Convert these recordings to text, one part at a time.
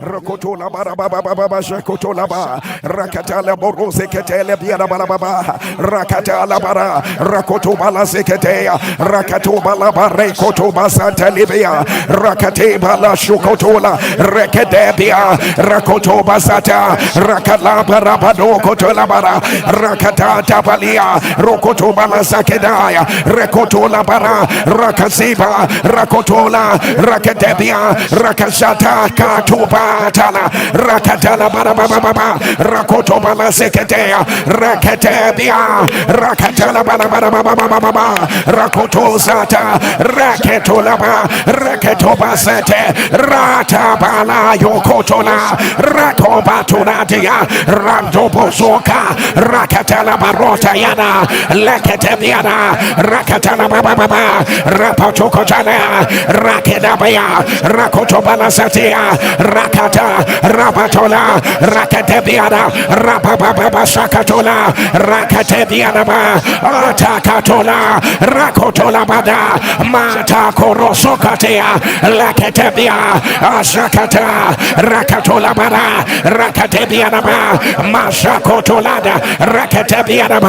Rokotola Barababa Shakotola Ba, Rakatala Borose Ketele Biara Barababa, Rakatala Bara, Rakotobala Seketea, Rakatobala Bare Kotoba Santa Libia, Rakate Bala Shukotola, Rekedebia, Rakotoba Sata, Rakala Barabado Kotola Bara, Rakata Tabalia, Rokotobala Sakedaya, Rekotola Bara, Rakasiba, Rakotola, Rakadebia, Rakashata, Katubatala, Rakatala Barababa, Rakotobala Seketea, Rakatebia, Rakatala Barababa, Rakotosata, Raketolaba, Raketoba Sete, Ratabala Yokotola, Rakobatuna Dia, Randobozoka, Rakatala Barota Yana, Leketebiana, Rakatala Baba, Rapachokotana, Rakedabaya, Rakotobala Satia, Rakata, Rabatola, Rakatebiana, Rababa Sakatola, Rakatebiana, Atakatola, Rakotola Bada, Mata Korosokatea, Lakatebia, Asakata, Rakatola Bada, Rakatebiana, Masakotolada, Rakatebiana,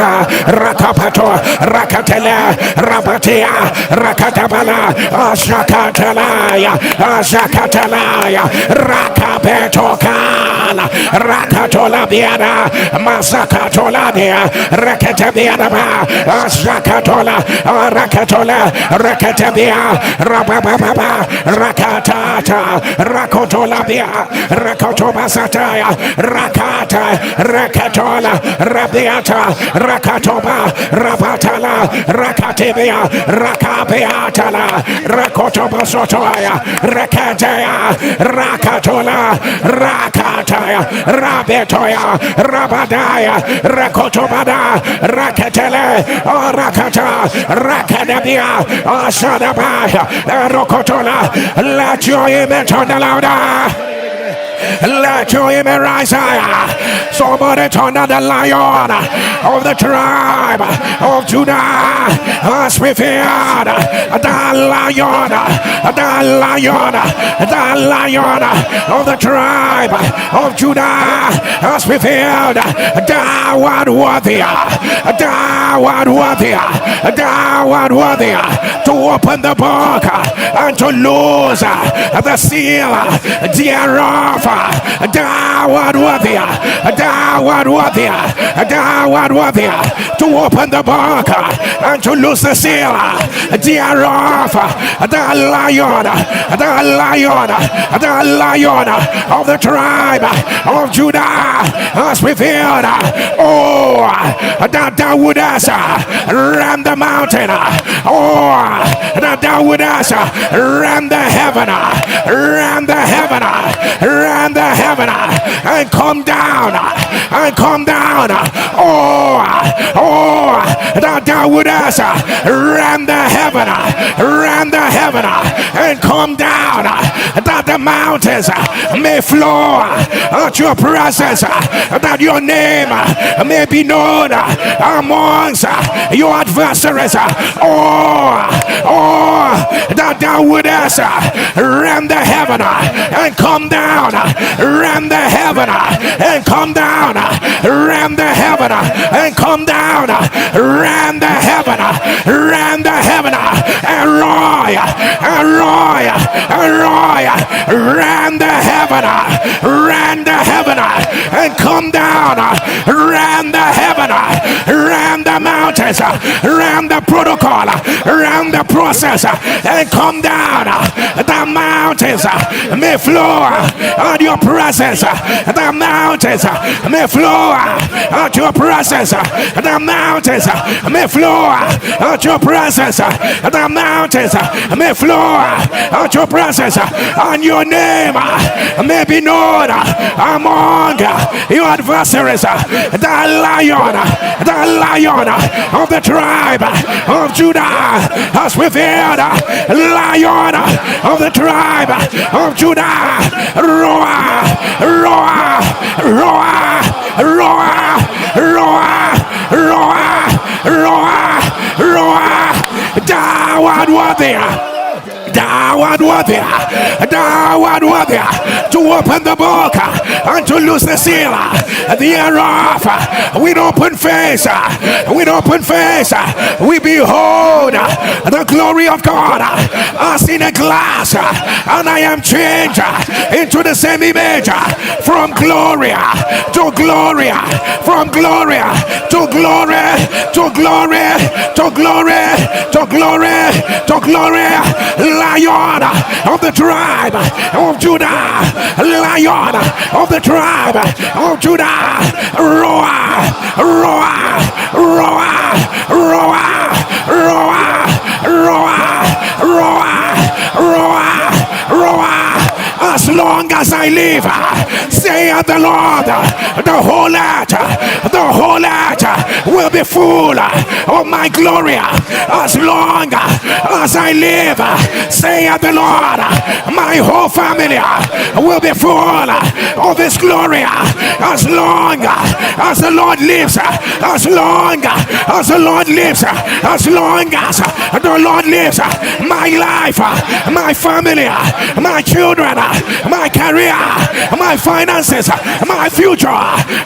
Rakapato, Rakatela, Rabatea, Rakatabala, Asakatalaya, Asakatalaya, Rakapetokala, Rakatola Biana, Masakatola, Rakatabiana, Asakatola, Rakatola, Rakatabia, Rababa, Rakatata, Rakotolabia, Rakotobasataya, Rakata, Rakatola, Rabiata, Rakatoba, Rabatala, Rakatibia, Rakabiatala, Rakotobasotoya, Rakatea, Rakatola, Rakataya, Rabetoya, Rabadaya, Rakotobada, Rakatele, Rakata, Rakadabia, Asadabaya, Rokotola, let your image on the louder. Let your image rise higher. Somebody turn on the lion of the tribe of Judah. As we feared the lion of the tribe of Judah. As we feared, thou art worthy to open the book and to lose the seal thereof. Thou art worthy to open the book and to lose the seal thereof. The lion of the tribe of Judah has revealed, oh, that thou wouldest ram the mountain, oh, that thou wouldest ram the heaven, and come down, oh, that thou wouldest ram the heaven, and come down, that the mountains may flow at your presence, that your name may be known amongst your adversaries, oh, that thou wouldest ram the heaven and come down, ram the heaven and come down, ram the heaven and come down, ram the heaven and roy, ram the heaven and come down, ram the heaven, ram the mountains, ram the protocol, ram the process and come down. The mountains may flow at your presence. The mountains may flow at your presence. The mountains may flow at your presence. The mountains may flow at your presence. And your name may be known among your adversaries. The lion of the tribe of Judah has revealed. Lion of the tribe of Judah, roar, roar, roar, roar, roar, roar, roar, roar. Thou art worthy. Thou thou art worthy, thou art worthy to open the book and to loose the seal thereof. With open face, we behold the glory of God as in a glass, and I am changed into the same image from glory to glory, from glory to glory, to glory, to glory, to glory, to glory. Lion of the tribe of Judah, Lion of the tribe of Judah, roar, roar, roar, roar, roar, roar, roar, roar, roar. As long as I live, saith the Lord, the whole earth will be full of my glory. As long as I live, saith the Lord, my whole family will be full of his glory. As long as the Lord lives, as long as the Lord lives, as long as the Lord lives, my life, my family, my children, my career, my finances, my future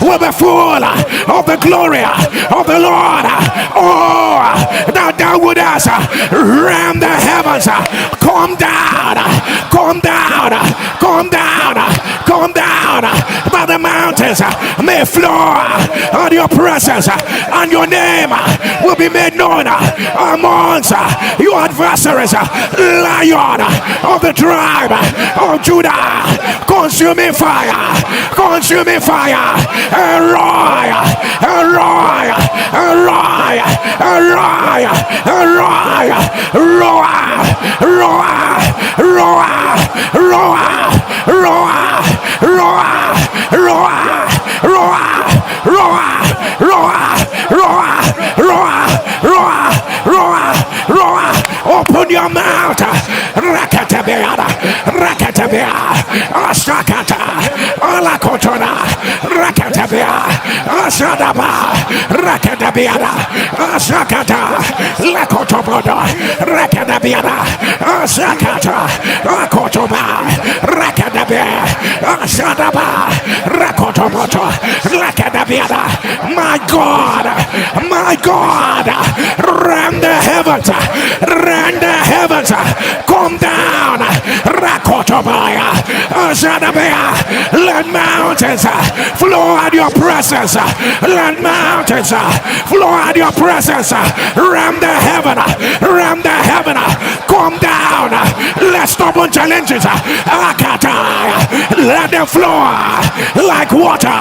will be full of the glory of the Lord. Oh, that thou wouldest ram the heavens, come down, come down, come down, come down, that the mountains may flow on your presence, and your name will be made known amongst your adversaries. Lion of the tribe of Judah, consuming fire, consuming fire, aroy, aroy, aroy, aroy, aroy, roar, roar, roar, roar, roar, roar, roar, roar, roar, roar, roar, roar, roar, roar. Open your mouth, Rakatabeada, Rakatabea, Ashakata, Alakotona, Rakatabea, Ashadaba, Rakatabeada, Ashakata, Lakotoboda, Rakatabeada, Ashakata, Akotoba, Rakatabe, Ashadaba, Rakotoboto, Rakatabeada. My God, ram the heavens, ram the heavens, come down, Rakotobaya, Ashadabea, let mountains flow at your presence, let mountains flow at your presence, ram the heaven, come down, let stubborn challenges, let them flow like water,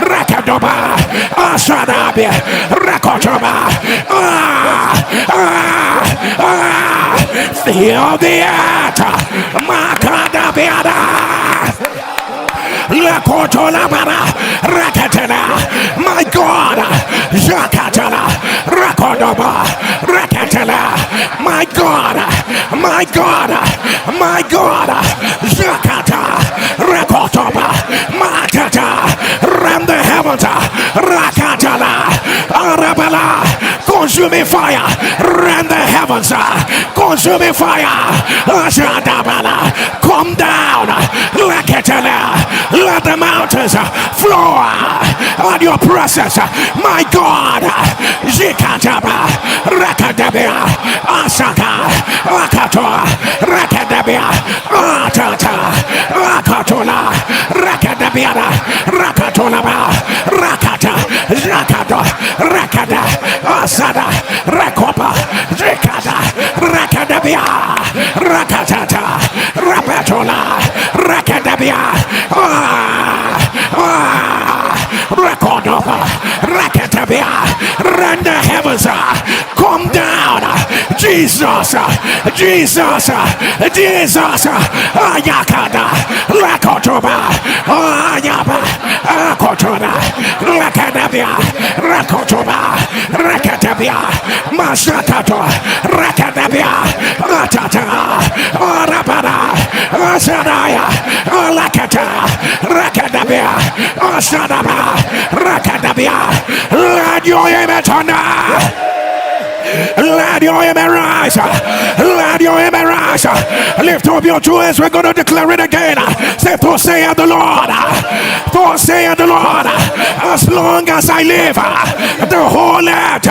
Rakadoba, Ashadabia, Rakotoba, feel the earth, Makadabiada. My God, Jakatala, Rakodoba, Rakatala, my God, Jakata, Rakotoba, Matata, ram the heavens, Rakatala, Arabala, consuming fire, ram the heavens, consuming fire, Ashadabala, come down, Rakatala. Let the mountains flow on your presence. My God, Zikataba, Rakadabia, Asaka, Akato, Rakadabia, Atata, Akatola, Rakadabia, Rakatolaba, Rakata, Zakado, Rakada, Asada, Rakopa, Zikada, Rakadabia, Rakatata, Rapatola, Rakadabia. Rakodoba, Rakatabia, run the heavens, come down, Jesus, Ayakada, Rakotoba, Ayaba, Akotona, Rakadabia, Rakotoba, Rakatabia, Masakato, Rakadabia, Atata, Arabada, Asadaya, Alakata, Rakadabia, Asadaba, Rakadabia, let your image honor. Let your amen rise. Let your amen rise. Lift up your two hands. We're going to declare it again. Say, "Thus saith the Lord. Thus saith the Lord. As long as I live, the whole earth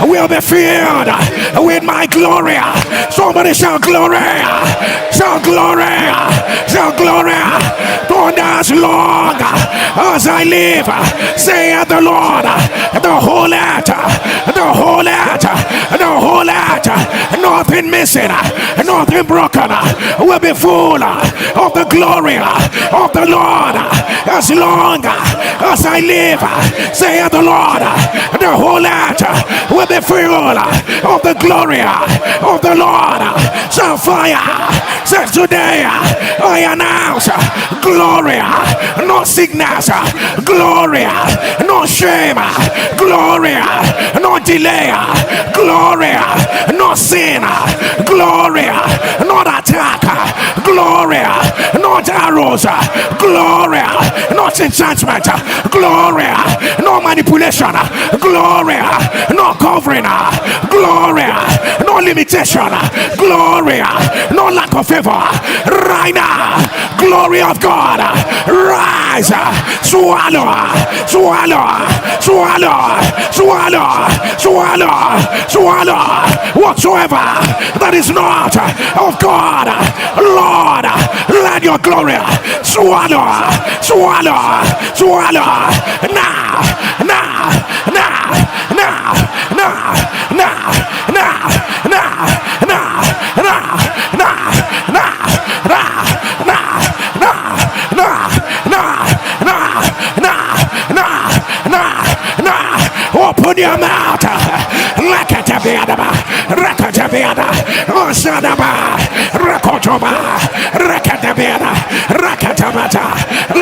will be filled with my glory." Somebody shout glory. Shout glory. Shout glory. "Don't as long as I live, saith the Lord, the whole earth, nothing missing, nothing broken, will be full of the glory of the Lord. As long as I live, saith the Lord, the whole earth will be full of the glory of the Lord." So fire says, "Today I announce glory, no sickness, glory, no shame, glory, no delay, glory, no sin, glory, not attack, glory, not arrows, glory, not enchantment, glory, no manipulation, glory, no covering, glory, no limitation, glory, no lack of favor. Right now, glory of God, rise, swallow, swallow, swallow, swallow, swallow, swallow whatsoever that is not of God. Lord, let your glory swallow, swallow, swallow now, now, now, now, now, now, now, now, now, open your mouth. Rakatabiadaba, Rakatabiada, Osadaba, Rakotoba, Rakatabiada, Rakatabata,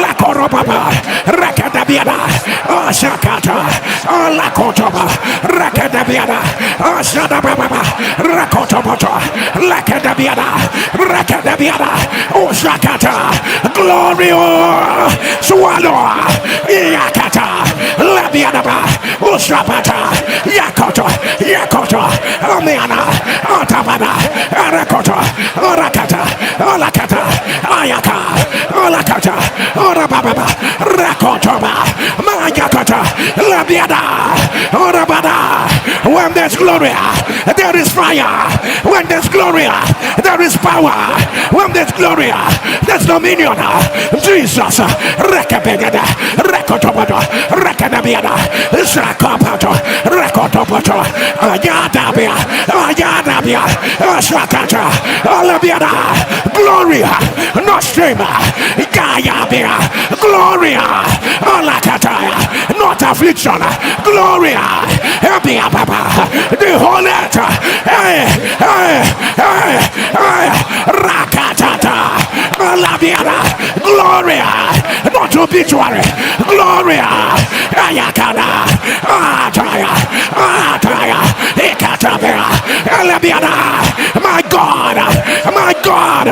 Lakorobaba, Rakatabiada, Osakata, Lakotoba, Rakatabiada, Osadababa, Rakotoboto, Lakatabiada, Rakatabiada, Osakata, Glory, swallow, Yakata, Labiadaba, Osapata, Yakoto, Yakoto, Amiana, Otabana, Arakoto, Orakata, Olakata, Ayaka, Olakata, Orababa, Rakotoba, Mayakata, Labiada, Orabada. When there's glory, there is fire. When there's glory, there is power. When there's glory, there's dominion. Jesus, Rekabegada, Rakotobato, Rakanabiada, Zakapato, Rakotobato, Ayadabia, Ayadabia, Shakata, Alabiada, Gloria, Nostrima, Gayabia, Gloria, Alakataya, not affliction, Gloria, Abia Baba, the whole earth, Rakatata, Alabiada, Gloria, not obituary, Gloria, Ayakada, Ataya, Ataya, Ekatabia, Alabiada, my God, my God,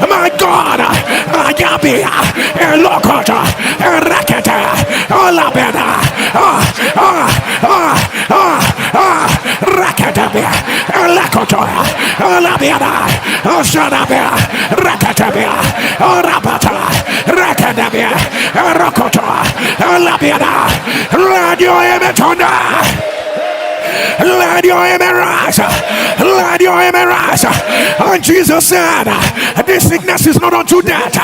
my God, Ayabia, Elokota, Rakata, Alabeda, Rakatabia, Lakotoya, Alabiada, Osadabia, Rakatabia, Orabata, Rakatabia, Rokotoa, Alabiada, Radio Emetona. Let your amen rise. Let your amen rise. And Jesus said, this sickness is not unto death,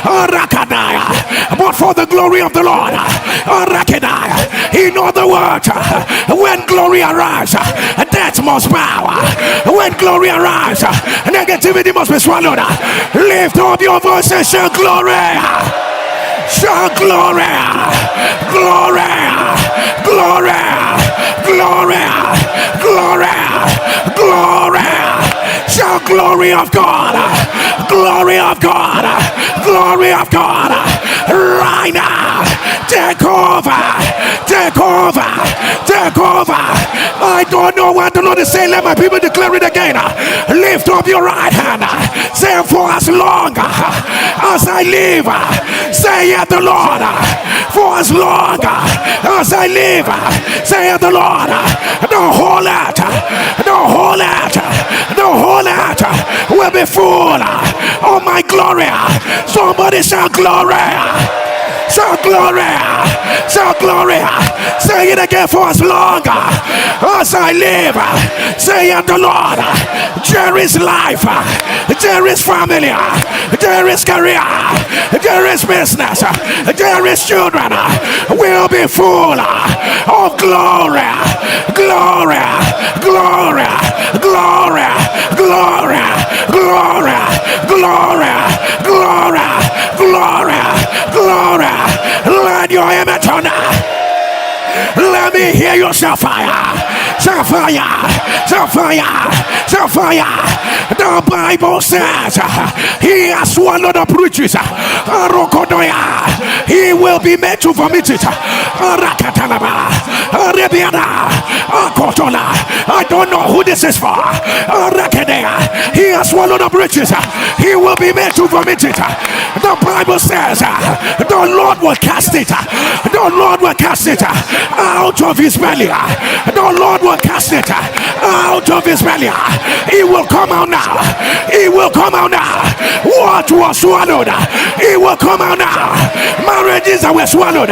but for the glory of the Lord. In other words, when glory arrives, death must bow. When glory arrives, negativity must be swallowed. Lift up your voice and shout glory. Shout glory. Glory. Glory. Glory, glory, glory. Shout glory of God, glory of God, glory of God. Right now, take over, take over, take over. I don't know what the Lord is saying. Let my people declare it again. Lift up your right hand. Say, And for as long as I live, saith the Lord, for as long as I live, saith the Lord, the whole earth, the whole earth, the whole earth will be full of my glory. Somebody shout glory. Shout glory, shout glory. Say it again, for as long as I live, saith the Lord, there is life, there is family, there is career, there is business, there is children, will be full of glory, glory, glory, glory, glory, glory, glory, glory, glory, glory. Let your amen turn. Let me hear you shout fire, shout fire, shout fire, shout fire. The Bible says he has swallowed up riches. He will be made to vomit it. I don't know who this is for. He has swallowed up riches. He will be made to vomit it. The Bible says the Lord will cast it. The Lord will cast it out of his belly. The Lord will cast it out of his belly. It will come out now. It will come out now. What was swallowed, it will come out now. Marriages that were swallowed,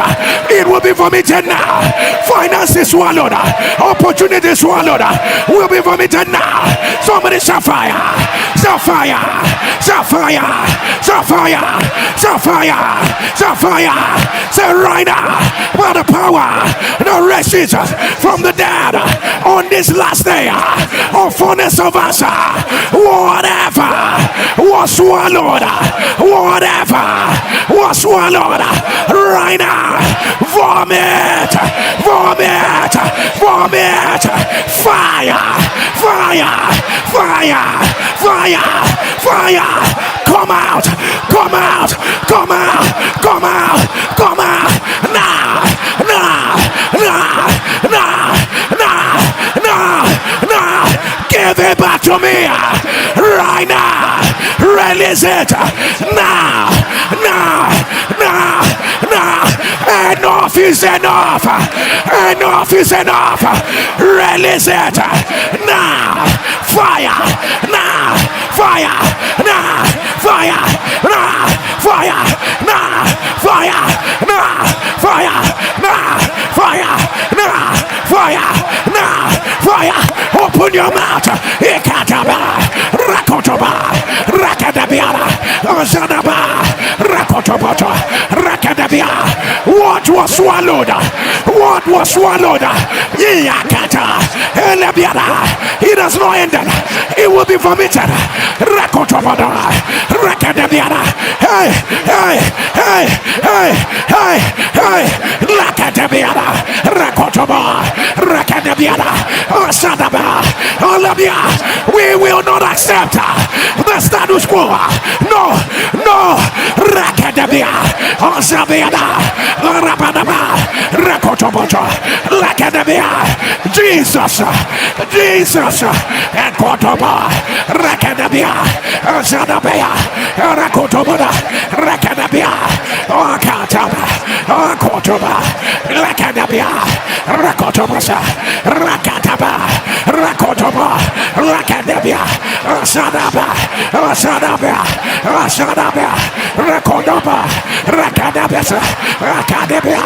it will be vomited now. Finances swallowed, opportunities swallowed, will be vomited now. Somebody shout fire, shout fire, shout fire, shout fire, shout fire, shout fire. Say right now, by the power that raises from the dead on this last day of fullness of us, whatever was swallowed, whatever was swallowed, right now, vomit, vomit, vomit, fire, fire, fire, fire, fire, come out, come out, come out, come out, come out, now, now, now, now, now, now, now, give it back to me, right now, release it, now, now, now, now, enough is enough, enough is enough, release it, now, fire, now, fire, now, fire, now, fire, now, fire, now, fire, now, fire, now, fire, now, fire, open your mouth, Ikataba, Rakotoba, Rakadabiana, Ozanaba, Rakotoboto, Rakadabia. What was swallowed? What was swallowed? Yakata, Elebiana. It has not ended. It will be vomited. Rakotoboto, Rakadabiana. Hey, hey, hey, hey, hey, hey, Rakadabiana, Rakotoba, Rakadabiana, Osadaba, Olabia. We will not accept the status quo. No, no, Rakadabia, Osabiana, Rabadaba, Rakotoboto, Rakadabia, Jesus, Jesus, and Kotoba, Rakadabia, Osadabia, Rakotoboda, Rakadabia, Okataba, Okotoba, Rakadabia, Rakotobosa, Rakataba, Rakotoba, Rakadabia, Osadaba, Osadabia, Osadabia, Rakotoba, Rakadabesa, Rakadabia,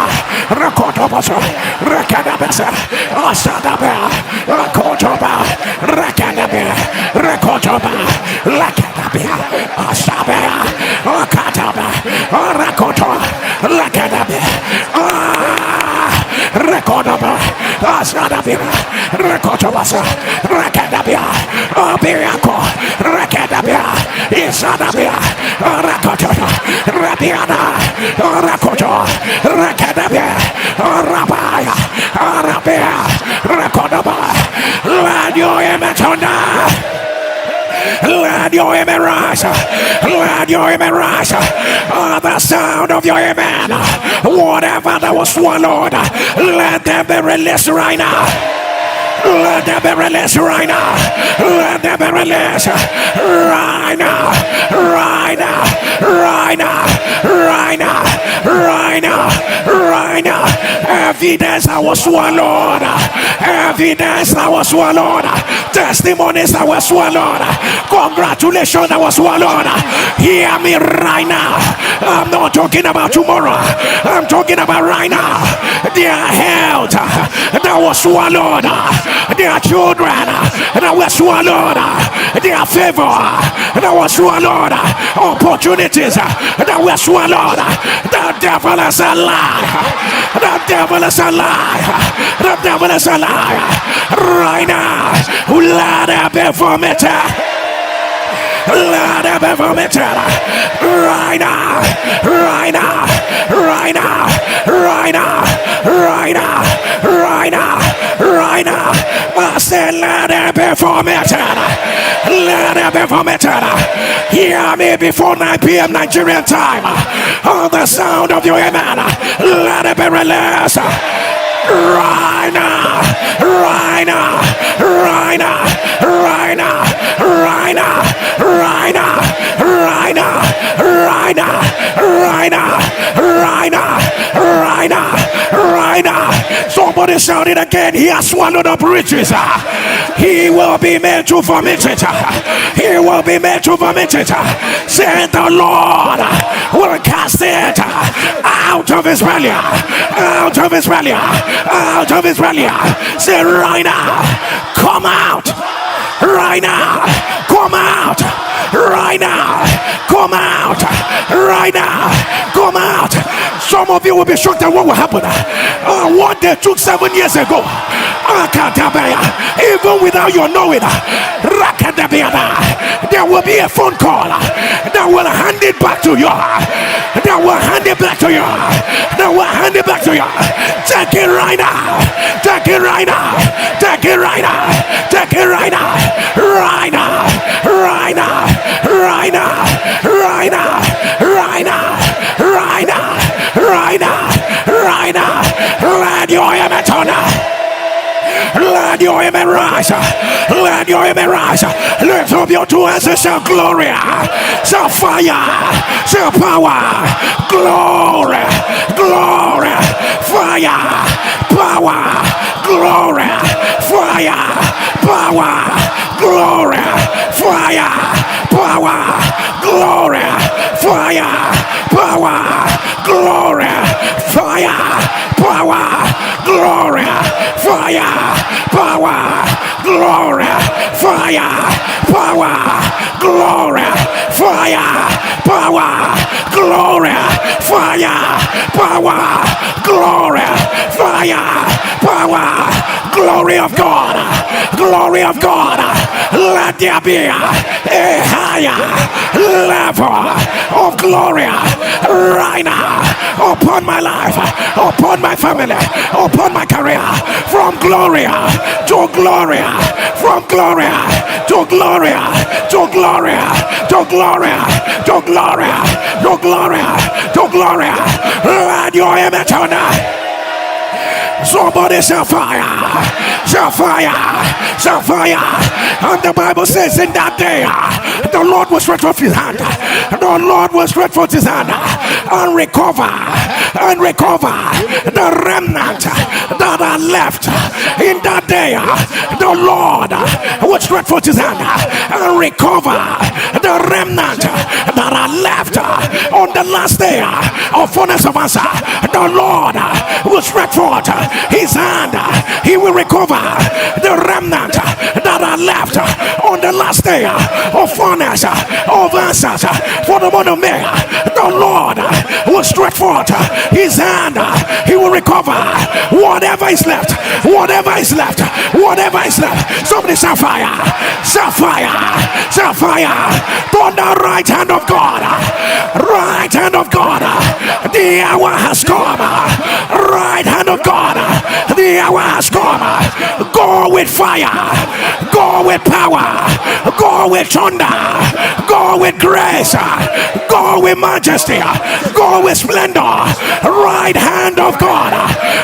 Rakotobosa, Rakadabesa, Osadabia, Rakotoba, Rakadabia, Rakotoba, Rakadabia, Osabia, Okataba, Rakoto, Rakadabia, Rakotoba, Osadabia, Rakotobasa, Rakadabia, Obiriako, Rakadabia, Isadabia, Rakoto, Rabiana, Rakoto, Rakadabia, Rabaya, Arabia, Rakotoba, let your image on now. Let your amen rise. Let your amen rise. The sound of your amen. Whatever that was swallowed, let them be released right now. Let them be released right now. Let them be released right now. right now, right now, right now, right now. Evidence that was swallowed, evidence that was swallowed, testimonies that were swallowed, congratulations that was swallowed. Hear me right now. I'm not talking about tomorrow, I'm talking about right now. Their health that was swallowed, their children that were swallowed, their favor that was swallowed, opportunities that were swallowed. The devil is a lie. The devil is a lie. The devil is a lie. Right now, let it be vomited. Let it be vomited. Right now, right now, right now, right now, right now, right now, right now. I said, let it be vomited. Let it be vomited. Hear me before 9 p.m. Nigerian time. On the sound of your amen, let it be released. Right now, right now, right now, right now, right now, right now, right now, right now, right now, right now, right now, right now. Somebody shout it again. He has swallowed up riches. He will be made to vomit it. He will be made to vomit it. Say the Lord will cast it out of his belly, out of his belly, out of his belly. Say right now, come out. Right now, come out. Right now, come out. Right now, come out. Some of you will be shocked at what will happen. What they took 7 years ago, even without your knowing, there will be a phone call that will hand it back to you. That will hand it back to you. That will hand it back to you. Take it right now. Take it right now. Take it right now. Take it right now. Right now. Right now. Right now. Right now. Right now. Right now. Right now. Right now. Let your amen turn. Let your amen rise. Let your amen rise. Lift up your two hands and shout glory. Shout fire. Shout power. Glory. Glory. Fire. Power. Glory. Fire. Power. Glory. Fire. Power. Glory. Fire. Power. Glory. Fire. Power. Glory. Fire. Power. Glory. Fire. Power. Glory. Fire. Power. Glory. Fire. Power. Glory. Fire. Power. Glory of God. Glory of God. Let there be a higher level of glory right now upon my life, upon my family, upon my career. From glory to glory, from glory to glory, to glory, to glory, to glory, to glory, to glory. Let your image on. Somebody shall fire, shall fire, shall fire. And the Bible says in that day, the Lord will stretch forth his hand. The Lord will stretch forth his hand and recover the remnant that are left. In that day, the Lord will stretch forth his hand and recover the remnant that are left. On the last day of fullness of answer, the Lord will stretch forth his hand. He will recover the remnant that are left on the last day of fullness of answers. For the month of May, the Lord will stretch forth his hand. He will recover whatever is left, whatever is left, whatever is left. Somebody shall fire, shall fire, shall fire. On the right hand of God, right hand of God, the hour has come. Right hand of God, the hour has come. Go with fire, go with power, go with thunder, go with grace, go with majesty, go with splendor. Right hand of God,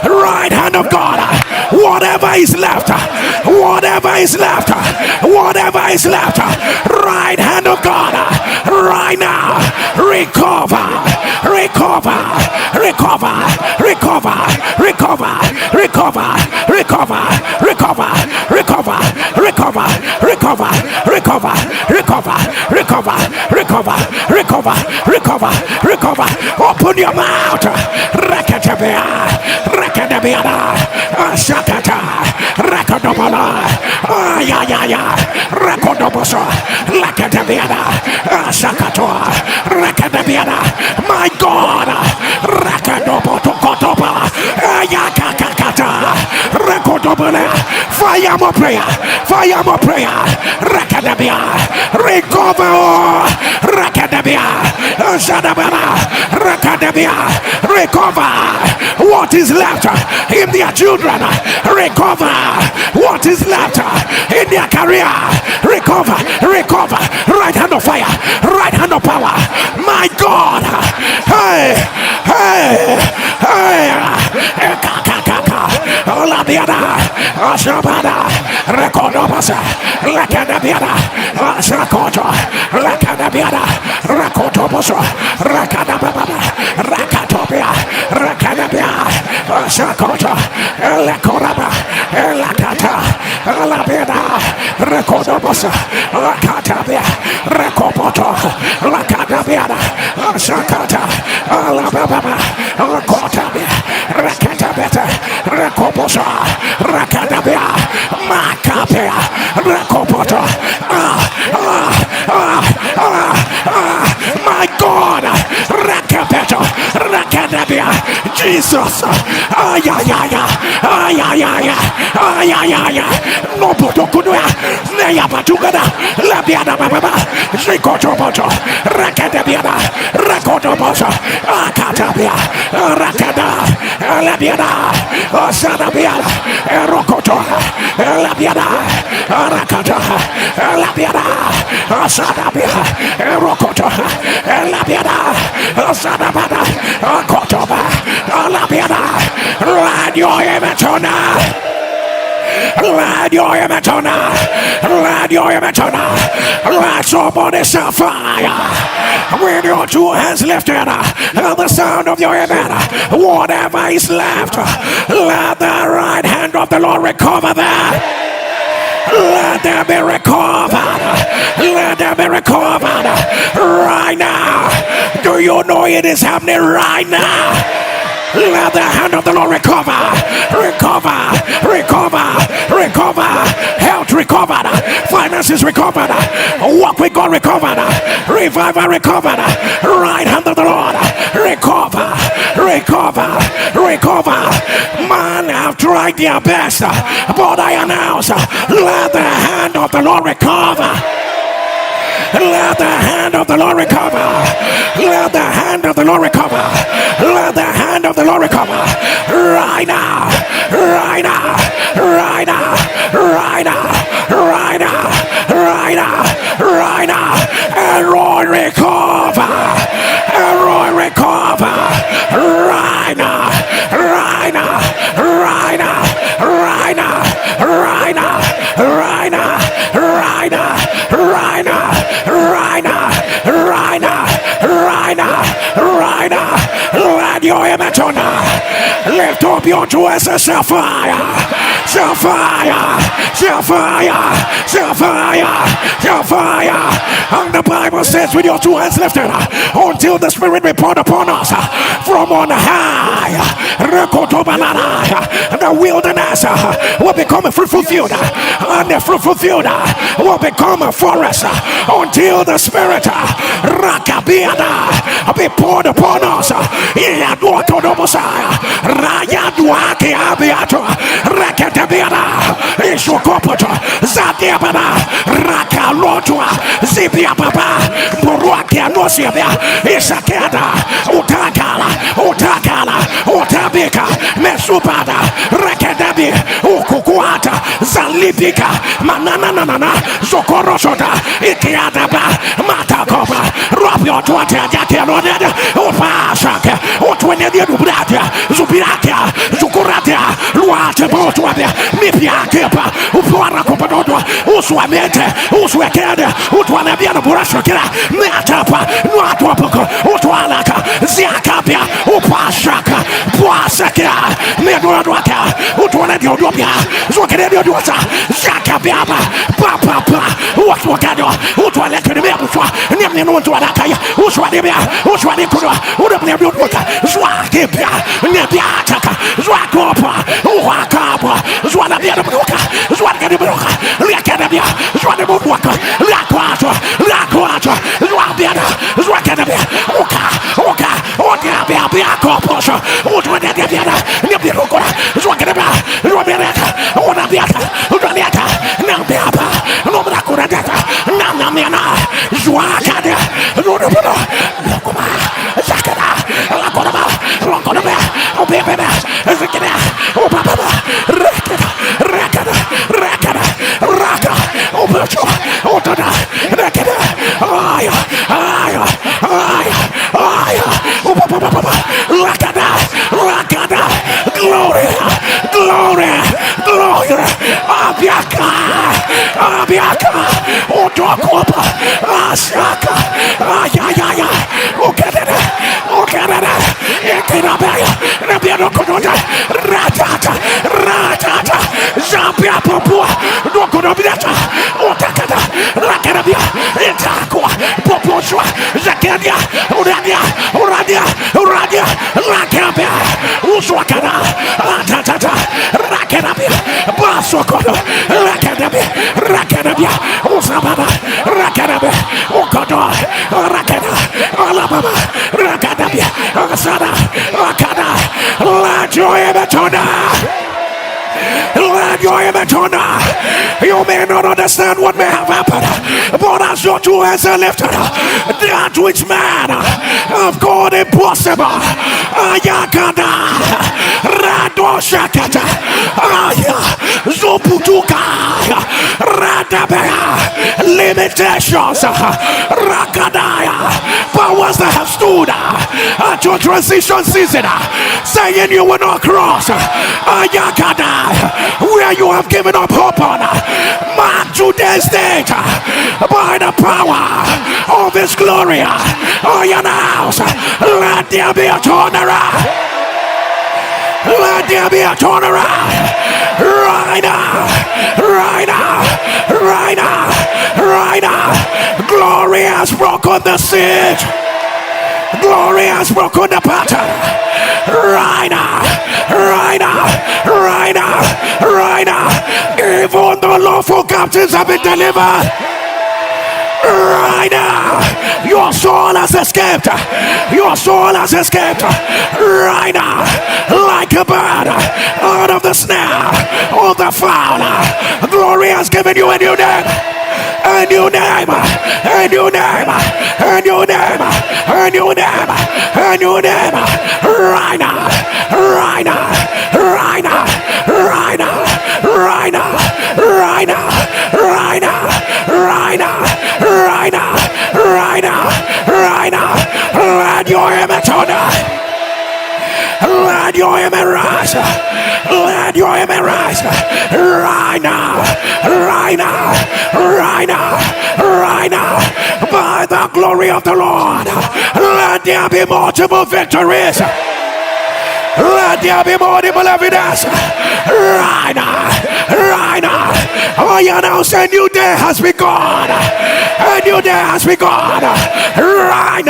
right hand of God. Whatever is left, whatever is left, whatever is left. Right hand of God, right now. Recover, recover, recover, recover, recover, recover, recover, recover, recover, recover, recover, recover, recover, recover, recover, recover, recover, recover. Open your mouth. Rakatabia, Rakatabia, Shakata, Rakadobala, Ayaya, Rakodoboso, Lakatabiana, Shakato, Rakadabiana, my God, Rakadobotokotoba, Ayakakata, Rakodobala, fire more prayer, fire more prayer, Rakadabia, recover, Rakadabia, Shadabana, Rakadabia, recover what is left in their children, recover what is left in their career, recover, recover, right hand of fire, right hand of power, my God, hey, hey, hey, Labiana, Shabana, Rekodobasa, Lakadabiana, Sakoto, Lakadabiana, Rakotoboso, Rakadababa, Rakatopia, Rakadabia, Sakoto, Lakoraba, Lakata, Labiana, Rekodobosa, Lakatabia, Rakopoto, Lakadabiana, Sakata, Alababa, Lakotabia, Rakatabeta, Rakoposa, Rakadabia, Makapia, Rakopoto, my God, Rakapeto, Rakadabia, Jesus, ayayaya, ayayaya, ayayaya, no potokuya, Naya Batugada, Labiana Baba, Zikotopoto, Rakadabiana, Rakotobosa, Akatabia, Rakada, Labiana, Sadabiana, Rokoto, Labiana, Rakata, Labiana, Sadabia, Rokoto, Labiana, Sadabana, Kotoba, Labiana, Radio Emetona. Let your image on let your image on let somebody set fire with your two hands lifted and the sound of your amen. Whatever is left, let the right hand of the Lord recover that. Let them be recovered. Let them be recovered right now. Do you know it is happening right now? Let the hand of the Lord recover, recover, recover, recover, health recovered, finances recovered, walk with God recovered, revival recovered, right hand of the Lord recover, recover, recover. Man have tried their best, but I announce, let the hand of the Lord recover. Let the hand of the Lord recover. Let the hand of the Lord recover. Let the hand of the Lord recover. Right now. Right now. Right now. Right now. Right now. Right now. Right now. And Lord recover. And Lord recover. Right now. Right now. Right now. Right now. Right now. Right now. Right now. Right now. Right now, right now, right now, right now, let your image on lift up your voices, set fire, set fire, set fire, set fire, set fire. And the Bible says, with your two hands lifted until the Spirit be poured upon us from on high, the wilderness will become a fruitful field, and the fruitful field will become a forest until the Spirit Rakabiana be poured upon us. Rayaduake Abiato Rakatabiana Ishokopoto Zadiabana Rakalotua Zibia Baba Buruakia Nosiabia Isakada Utakala Utakala Utabika Mesubada Rakadabi Ukukuata Zalibika Mananana Zokorosota Ikiadaba Matakoba Robio Tuatia Jakianoneda Upasaka Utwenedia Dubratia Zubiratia Zukuratia Luata Utebotuabia, Mipia Kepa, Upuana Copadodua, Usuamente, Usuekede, Utuanabia Burashakira, Natapa, Nuatopoko, Utuanaka, Ziakapia, Upashaka, Puasaka, Meduadwaka, Utuanadiodopia, Zokadeoduasa, Zakabiaba, Papa, Uatuakado, Utualekademia, Nemianuanakaya, Uswadebia, Uswadekura, Udabiaduaka, Zwakipia, Nebiataka, Zwakopa, Uakapa, Zwanabiaduka, Zwakadabuka, Lakadabia, Zwanabuaka, Laquata, Laquata, Zwabiana, Zwakadabia, Oka, Oka, Biacoposha, Utwanabiana, Nebirukura, Zwakadabia, Zwabiaka, Unabiaka, Udaniaka, Nabiapa, Nobrakurata, Namamiana, Zwakada, Rudabuna, Lokuma, Zakada, Lakonaba, Rokonaba, Obeba, Zakada, Obaba, Rakada, Raka, Obacho, Otada, Rakada, Aya, Obaba, Rakada, Glory, Abiaka, Otokopa, Asaka, Ayaya, Okada, Ekinabaya, Nabianokoda, Ratata, Zambia Popua, Nokonobiata, Otakada, Rakanabia, Etakua, Poposua, Zakadia, Uradia, Rakanabia, Uswakada, Atata, Rakanabia, Basokono, Rakanabia, Usababa, Rakanabia, Okodo, Rakana, Alabama, Rakanabia, Asada, Rakana, La Joya Batona. You may not understand what may have happened, but as your two hands are lifted, that which man of God impossible, Ayakada, Rado Shakata, Aya, Zoputuka, Radabaya, limitations, Rakadaya, powers that have stood at your transition season, saying you will not cross, Ayakada, where you have given up hope on, mark today's date by the power of His glory. Iron house, let there be a turnaround. Let there be a turnaround. Right now. Glory has broken the siege. Glory has broken the pattern. Right now. Even the lawful captives have been delivered. Right now, your soul has escaped. Right now, like a bird out of the snare of the fowler. Glory has given you a new name. A new name. Right now. Let your image on. Let your image rise. Right now. By the glory of the Lord, let there be multiple victories. Let there be multiple evidence. Right now. I announce a new day has begun. Right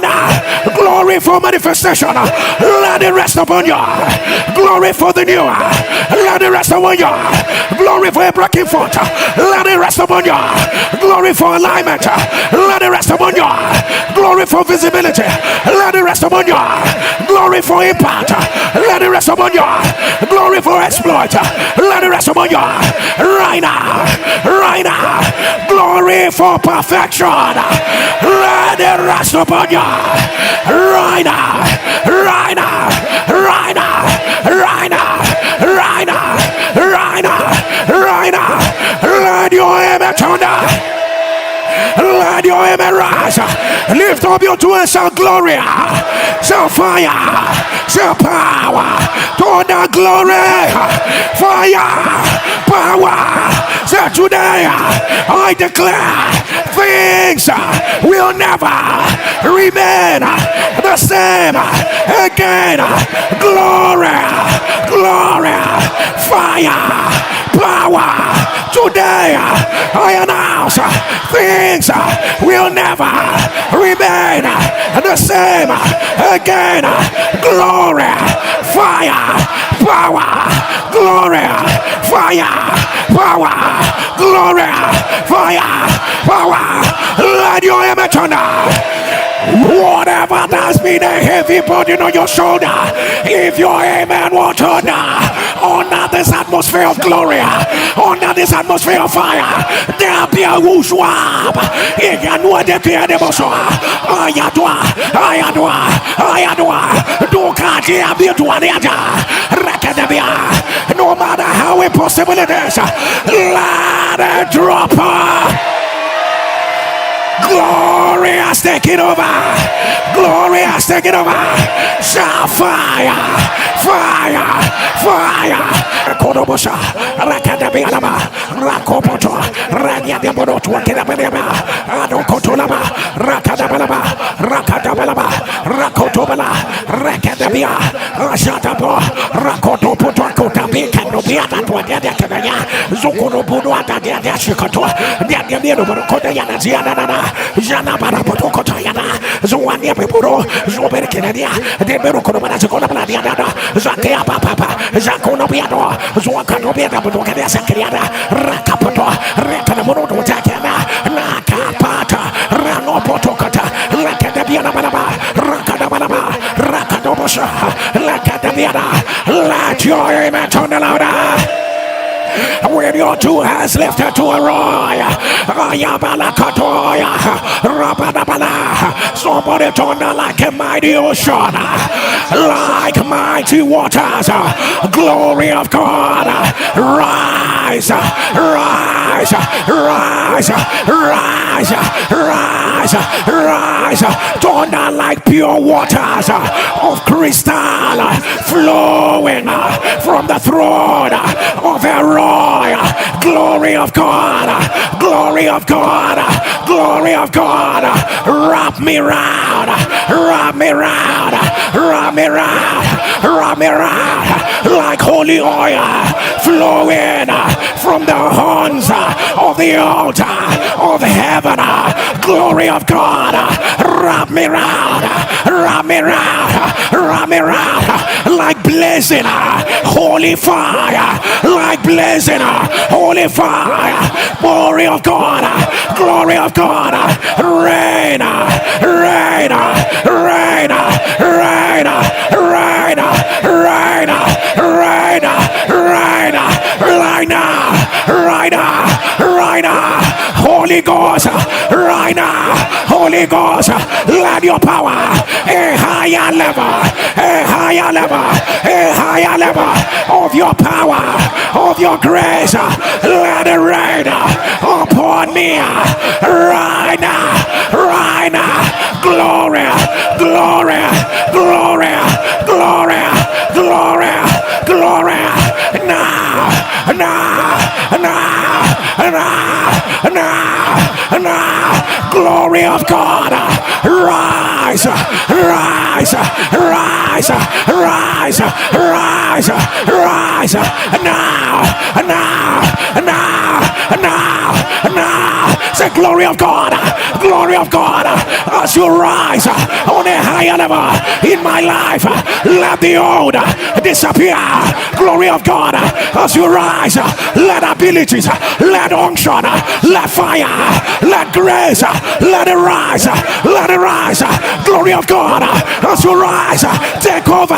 now. Glory for manifestation. Let it rest upon you. Glory for the new. Let it rest upon you. Glory for a breaking forth. Let it rest upon you. Glory for alignment. Let it rest upon you. Glory for visibility. Let it rest upon you. Glory for impact. Let it rest upon you. Glory for exploit. Let it rest upon you. Right now. Glory for perfection. Let it rest upon you. Right now. Let your image turn down. Let your amen rise. Lift up your two and shout glory. Shout fire. Shout power. Thunder glory. Fire. Power. Shout today. I declare things will never remain the same again. Glory. Glory. Fire. Power. Today I announce things will never remain the same again. Glory, fire, power, glory, fire, power, glory, fire, power. Let your image on. Whatever that's been a heavy burden on your shoulder, if your amen will turn under this atmosphere of glory, under this atmosphere of fire, there be a whooswap. No matter how impossible it is, let it drop. Glory has taken over. Glory has taken over. Shout fire, fire, fire. Kodobosha, Rakadabialama, Rakopoto, Radiabono, Wakidabelema, Adokotolama, Rakadabalaba, Rakadabalaba, Rakotobala, Rakadabia, Shatabo, Rakotopoto, Kotabika, Nobiata, Tuadia, Zukuno Bunuata, Shikoto, Diamino, Kodayana, Ziana. Jana para potokota yana Zuania Pepuro Zober Kennedy de Berukomana Zona Bladiana Zakia Papa Zakona Piano Zuakano Pieta Potokada Sakriana Rakapoto Rekanamono Takana Nakapata Rano Potokata Lakadabiana Banaba Rakadabanaba Rakadobosha Lakadabiana. Let your amen turn louder. When your two hands lifted to a roar, somebody turn like a mighty ocean, like mighty waters. Glory of God, rise, rise, rise, rise, rise, rise. Thunder like pure waters of crystal flowing from the throne of a glory of God, glory of God, glory of God. Wrap me round, wrap me round, wrap me round, wrap me round, like holy oil flowing from the horns of the altar of heaven. Glory of God, wrap me round, wrap me round, wrap me round, like blazing holy fire, like blazing holy fire. Glory of God, glory of God, reign, reign, reign, reign, reign, reign, reign, reign, right now, right now, right now. Holy Ghost, right now, Holy Ghost, let your power a higher level, a higher level, a higher level of your power, of your grace. Let it rain upon me right now, right now. Glory, glory, glory, glory, glory, glory. Now, now, now, now, now. Glory of God, rise, rise, rise, rise, rise, rise. Now, now, now, now, now. Say glory of God, glory of God, as you rise on a higher level in my life. Let the old disappear. Glory of God, as you rise, let abilities, let unction, let fire, let grace, let it rise, let it rise. Glory of God, as you rise, take over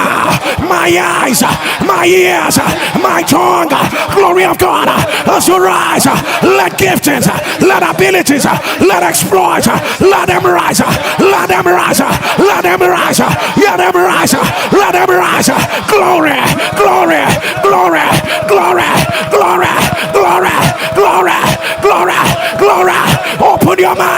my eyes, my ears, my tongue. Glory of God, as you rise, let giftings, let abilities, let exploits, let them rise, let them rise, let them rise, let them rise, let them rise. Glory, glory, glory, glory, glory, glory, glory, glory, glory. Open your mouth.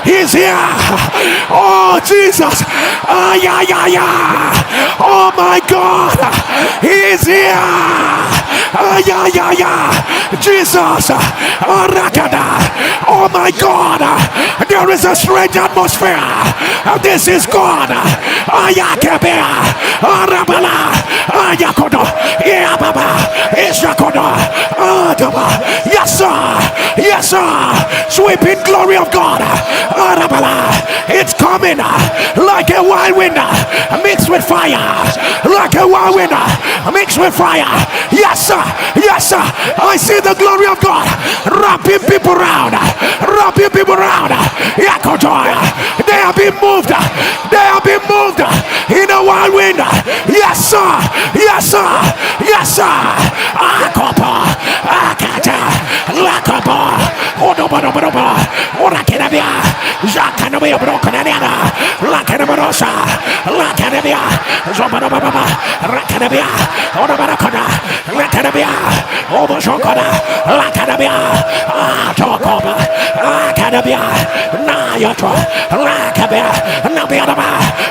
He's here. Oh, Jesus. Oh, my God. He's here. Jesus. Oh, my God. There is a strange atmosphere. This is God. Yes, sir. Yes, sir. Sweeping glory of God. It's coming like a whirlwind mixed with fire. Like a whirlwind mixed with fire. Yes, sir. Yes, sir. I see the glory of God wrapping people around. Wrapping people around. They have been moved. They have been moved in a whirlwind. Yes, sir. Yes, sir. Yes, sir.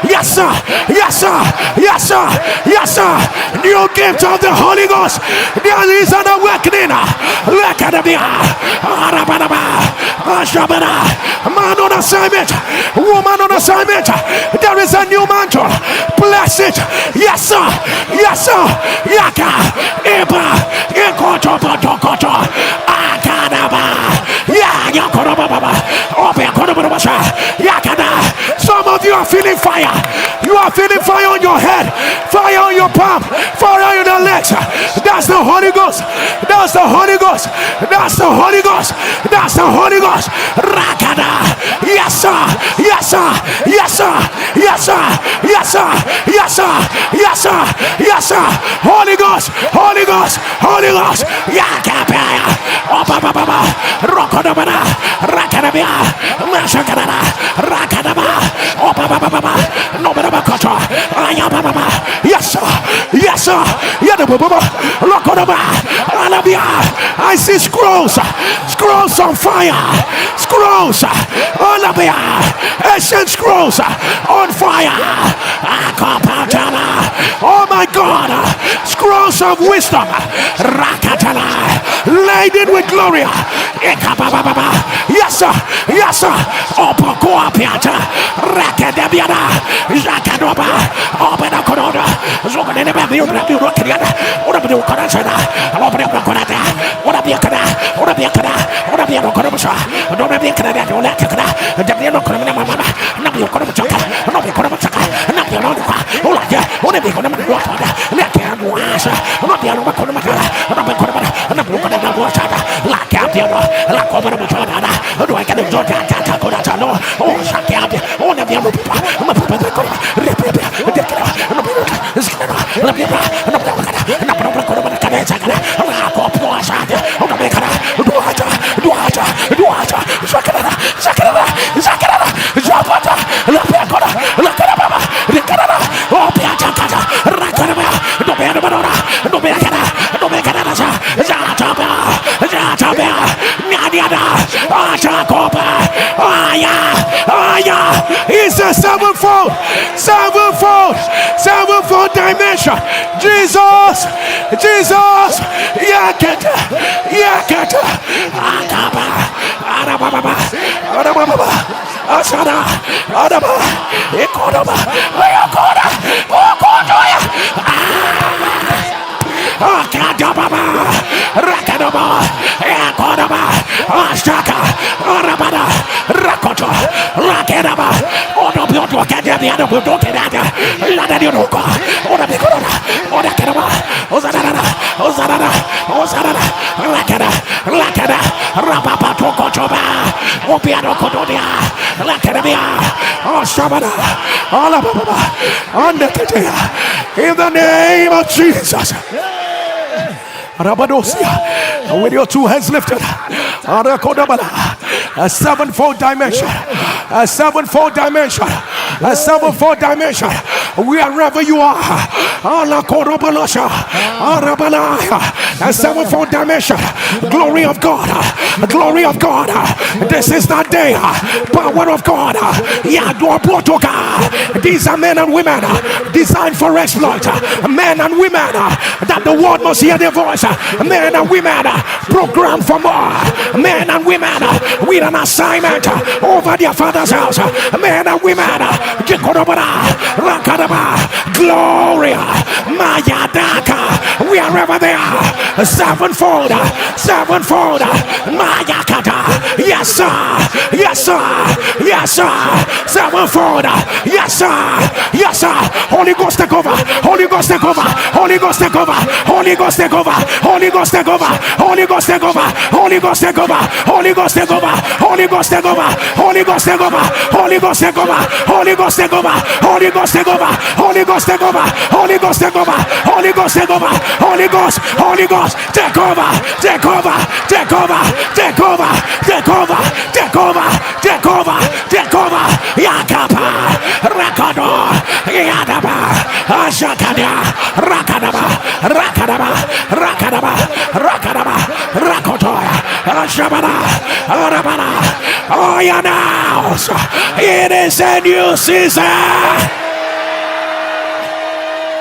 Yes, sir. Yes, sir. Yes, sir. Yes, sir. New gift of the Holy Ghost. There is an awakening. Man on assignment, woman on assignment. There is a new mantle. Bless it. Yes, sir. Yes, sir. Yaka. Eba. Ekoto. Some of you are feeling fire. You are feeling fire on your head, fire on your palm, fire on your legs. That's the Holy Ghost. That's the Holy Ghost. That's the Holy Ghost. That's the Holy Ghost. Rakada. Yes, sir. Yes, sir. Yes, sir. Yes, sir. Yes, sir. Yes, sir. Yes, sir. Yes, sir. Holy Ghost. Holy Ghost. Holy Ghost. Yakapaya. Obaba. Rokodabana. Rakadabia. Mashakadana. Rakadaba. Obaba. Nobaba Koto. Ayababa. Yes, sir. Yes, sir. Yadababa. Rokodaba. Alabia. I see scrolls. Scrolls on fire. Scrolls. Alabia. Ancient scrolls on fire. Oh my God. Scrolls of wisdom. Rakatana. Laden with glory. Yes, sir. Yes, sir. Opokoa piata. Rakadebiana. Jakadoba. Opena Konoda. Zoganeba. Rokadiana. Orabu Korasana. Orabu Korata. Orabiakana. Orabiakana. Orabiano Korabasha. Orabiakana. Olakana. Dabiano Korama. Nabi Korabachaka. Nabi Korabachaka. Nabi Korabachaka. Olaka. Orabi Korabachaka. Lakan Wasa. Nabiano Korabachaka. Nabi Korabachaka. Nabi Korabachaka. Lakapiano. Lakobarabachana. Do I get a Jordan? Takoratano. Oh, Shakabi. Oh, Nabiano. It's a sevenfold dimension. Jesus, Yakata, Asada, Adaba, Ekodaba, Ayakoda, Okodoya, Akadababa, Rakadaba, Ekodaba, Ashaka, Arabada, Rakoto, Rakedaba, Odobioto, Kadabiano, Budokada, Ladadioka, Odabikorona, Odakadaba, Ozarada, Lakada, Rapapato Kotoba, Opiano Kododia, Lakada. In the name of Jesus. Rabadosia, with your two hands lifted, a sevenfold dimension, a sevenfold dimension, a sevenfold dimension, wherever you are, a sevenfold dimension, glory of God, glory of God. This is that day, power of God. These are men and women designed for exploit, men and women that the world must hear their voice. Men and women programmed for more. Men and women with an assignment over their father's house. Men and women glory Mayadaka wherever they are. Sevenfold, sevenfold Mayakata. Yes sir, yes sir, yes sir. Sevenfold, yes sir, yes sir. Holy Ghost take over, Holy Ghost take over, Holy Ghost take over, Holy Ghost take over, Holy Ghost take over, Holy Ghost take over, Holy Ghost take over, Holy Ghost take over, Holy Ghost take over, Holy Ghost take over, Holy Ghost take over, Holy Ghost take over, Holy Ghost take over, Holy Ghost take over, Holy Ghost take over, Holy Ghost take over, Holy Ghost, Holy Ghost take over, take over, take over, take over, take over, take over, take over, take over, Yakapa, Rakado, Yadaba, Ashakada, Rakadaba, Rakadaba, Rakadaba, Rakadaba, Rakotoya, Shabana, Arabana. Oh, yeah, now it is a new season.